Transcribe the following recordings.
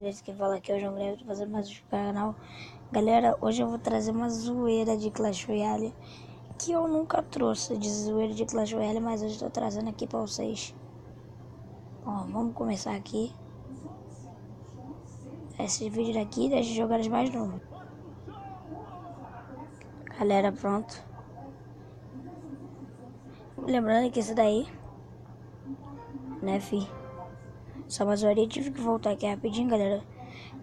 Esse que fala aqui é o João Guilherme, tô fazendo mais um canal. Galera, hoje eu vou trazer uma zoeira de Clash Royale que eu nunca trouxe de zoeira de Clash Royale, mas hoje eu tô trazendo aqui pra vocês. Ó, vamos começar aqui. Esse vídeo daqui deixa de jogar os mais novos. Galera, pronto. Lembrando que esse daí, né, fi? Só uma zoeira, tive que voltar aqui rapidinho, galera.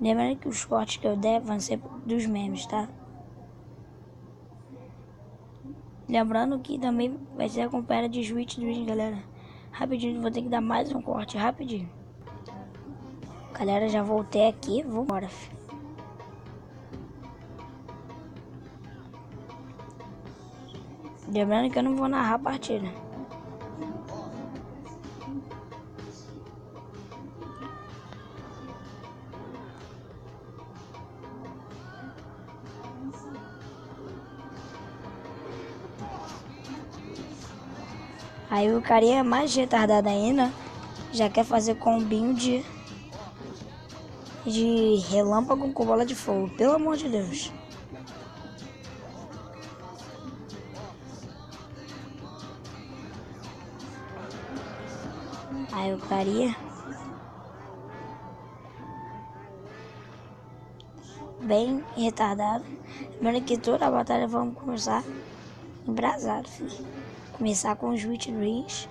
Lembrando que os cortes que eu der vão ser dos memes, tá? Lembrando que também vai ser acompanhada de Switch Dream, galera. Rapidinho, vou ter que dar mais um corte, rapidinho. Galera, já voltei aqui, vou embora. Lembrando que eu não vou narrar a partida. Aí o carinha é mais retardado ainda, já quer fazer combinho de relâmpago com bola de fogo, pelo amor de Deus. Aí o carinha bem retardado. Lembrando que toda a batalha vamos começar embrasado, filho. Começar com os Witch Dreams.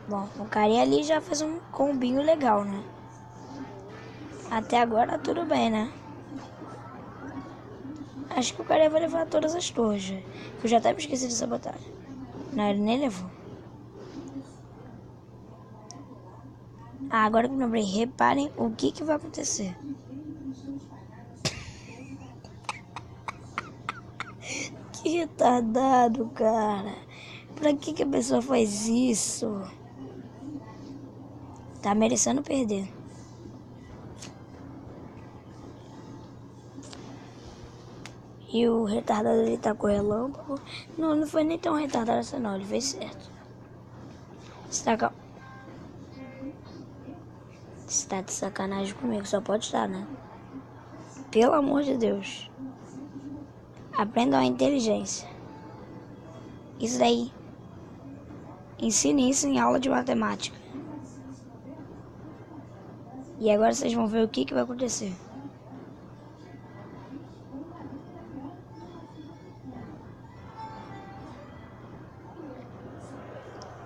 Bom, o carinha ali já fez um combinho legal, né? Até agora tudo bem, né? Acho que o carinha vai levar todas as torres. Eu já até me esqueci dessa batalha. Não, ele nem levou. Ah, agora que eu lembrei, reparem o que vai acontecer. Que retardado, cara. Pra que a pessoa faz isso? Tá merecendo perder. E o retardado ele tá com relâmpago. Não, não foi nem tão retardado assim não, ele fez certo. Você tá de sacanagem comigo, só pode estar, né? Pelo amor de Deus. Aprendam a inteligência. Isso daí. Ensine isso em aula de matemática. E agora vocês vão ver o que vai acontecer.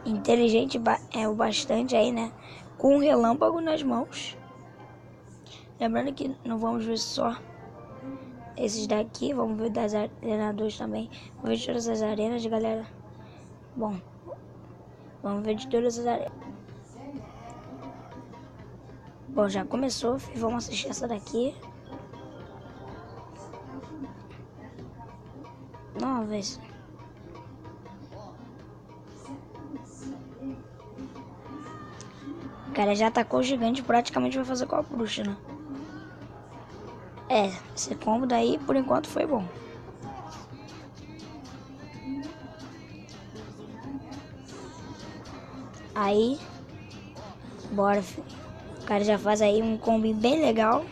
Inteligente é o bastante aí, né? Com um relâmpago nas mãos. Lembrando que não vamos ver só esses daqui, vamos ver das arenas 2 também. Vamos ver de todas as arenas, galera. Bom, vamos ver de todas as arenas. Bom, já começou, vamos assistir essa daqui. Vamos ver se... O cara já atacou o gigante, praticamente vai fazer com a bruxa, né? É, esse combo daí, por enquanto, foi bom. Aí, bora, filho. O cara já faz aí um combo bem legal.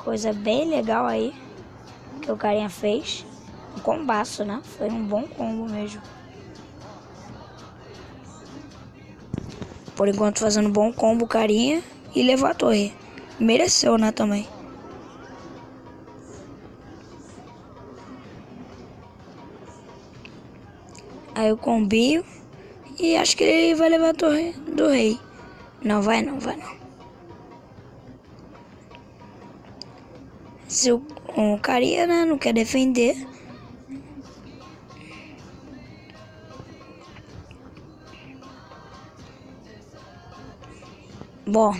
Coisa bem legal aí que o carinha fez. Um combaço, né? Foi um bom combo mesmo. Por enquanto fazendo um bom combo o carinha e levou a torre. Mereceu, né, também. Aí o combinho. E acho que ele vai levar a torre do rei. Não, vai não, vai não. Se o carinha, né, não quer defender. Bom,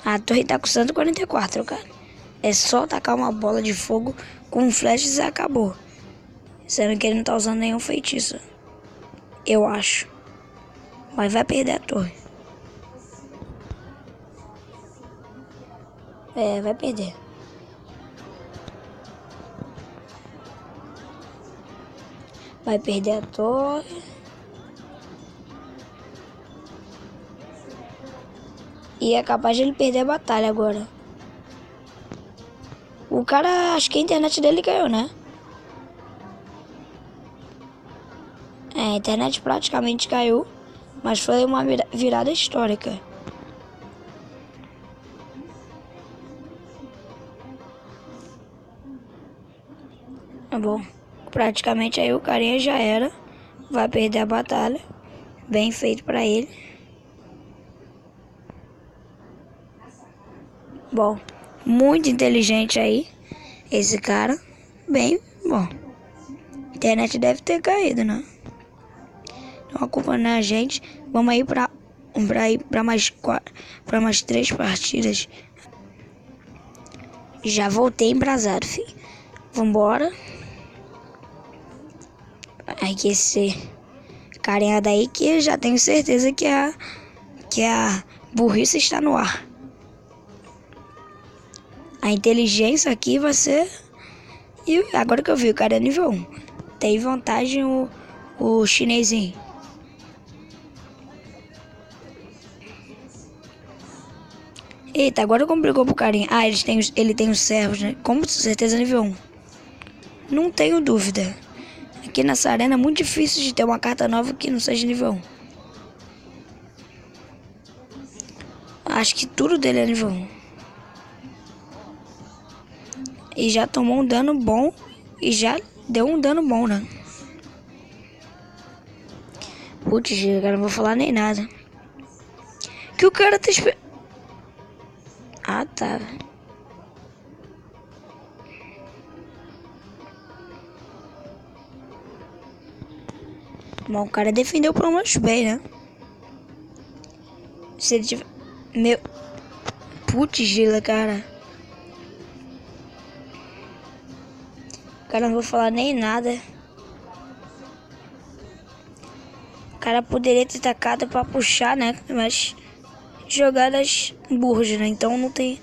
a torre tá com 144, cara. É só tacar uma bola de fogo com flashes e acabou. Sendo que ele não tá usando nenhum feitiço. Eu acho. Mas vai perder a torre. É, vai perder. Vai perder a torre. E é capaz de ele perder a batalha agora. O cara, acho que a internet dele caiu, né? A internet praticamente caiu, mas foi uma virada histórica. Bom, praticamente aí o carinha já era. Vai perder a batalha. Bem feito pra ele. Bom, muito inteligente aí. Esse cara. Bem, bom. A internet deve ter caído, né? Então, acompanhando a gente. Vamos aí pra mais 3 partidas. Já voltei embrasado, filho. Vambora. Aí que esse carinha daí que eu já tenho certeza que a burrice está no ar. A inteligência aqui vai ser... E agora que eu vi, o cara é nível 1. Tem vantagem o chinesinho. Eita, agora complicou pro carinha. Ah, ele tem os servos, né? Com certeza nível 1. Não tenho dúvida. Aqui nessa arena é muito difícil de ter uma carta nova que não seja nível 1. Acho que tudo dele é nível 1. E já tomou um dano bom. E já deu um dano bom, né? Putz, cara, não vou falar nem nada. Que o cara tá esperando. Ah, tá. Bom, o cara defendeu pelo menos bem, né? Se ele tiver... Meu... Putz, Gila, cara. Cara, não vou falar nem nada. O cara poderia ter tacado pra puxar, né? Mas... jogadas burras, né? Então não tem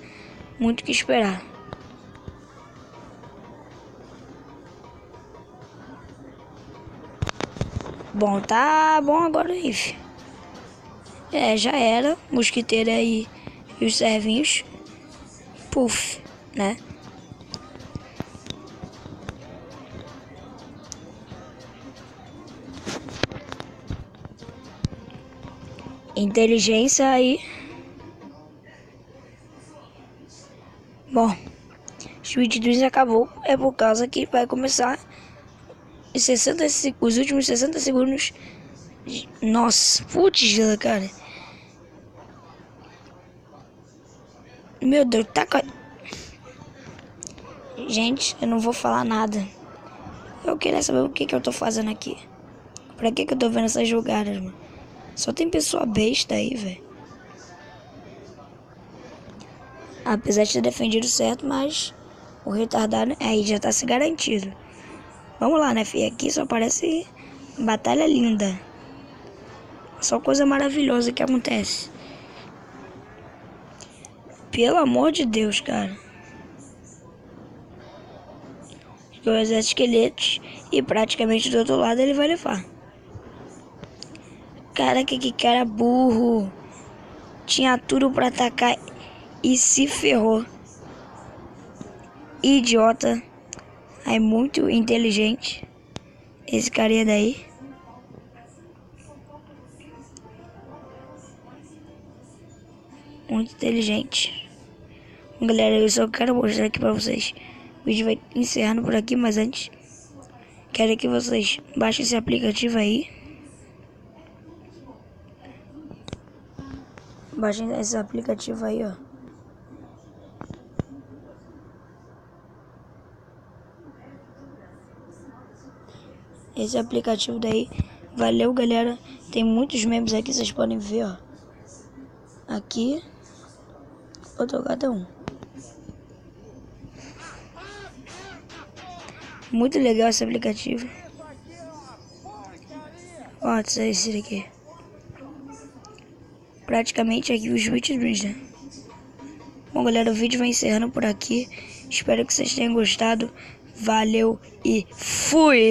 muito o que esperar. Bom, tá bom agora aí, filho. Já era. Mosquiteiro aí e os servinhos. Puf, né? Inteligência aí. Bom, Sweet Dreams acabou. É por causa que vai começar os últimos 60 segundos. Nossa, putz, cara. Meu Deus, tá... Gente, eu não vou falar nada. Eu queria saber o que eu tô fazendo aqui. Pra que eu tô vendo essas jogadas, mano? Só tem pessoa besta aí, velho. Apesar de ter defendido certo, mas o retardado aí já tá se garantido. Vamos lá, né, filho? Aqui só parece batalha linda. Só coisa maravilhosa que acontece. Pelo amor de Deus, cara. O exército esqueletos e praticamente do outro lado ele vai levar. Cara, que cara burro. Tinha tudo pra atacar e se ferrou. Idiota. É muito inteligente. Esse carinha daí. Muito inteligente. Galera, eu só quero mostrar aqui pra vocês. O vídeo vai encerrando por aqui, mas antes quero que vocês baixem esse aplicativo aí. Baixem esse aplicativo aí, ó. Esse aplicativo daí, valeu, galera. Tem muitos memes aqui, vocês podem ver, ó. Aqui, outro cada um. Muito legal esse aplicativo. Ó, esse daqui. Praticamente aqui os Sweet Dreams, né? Bom, galera, o vídeo vai encerrando por aqui. Espero que vocês tenham gostado. Valeu e fui!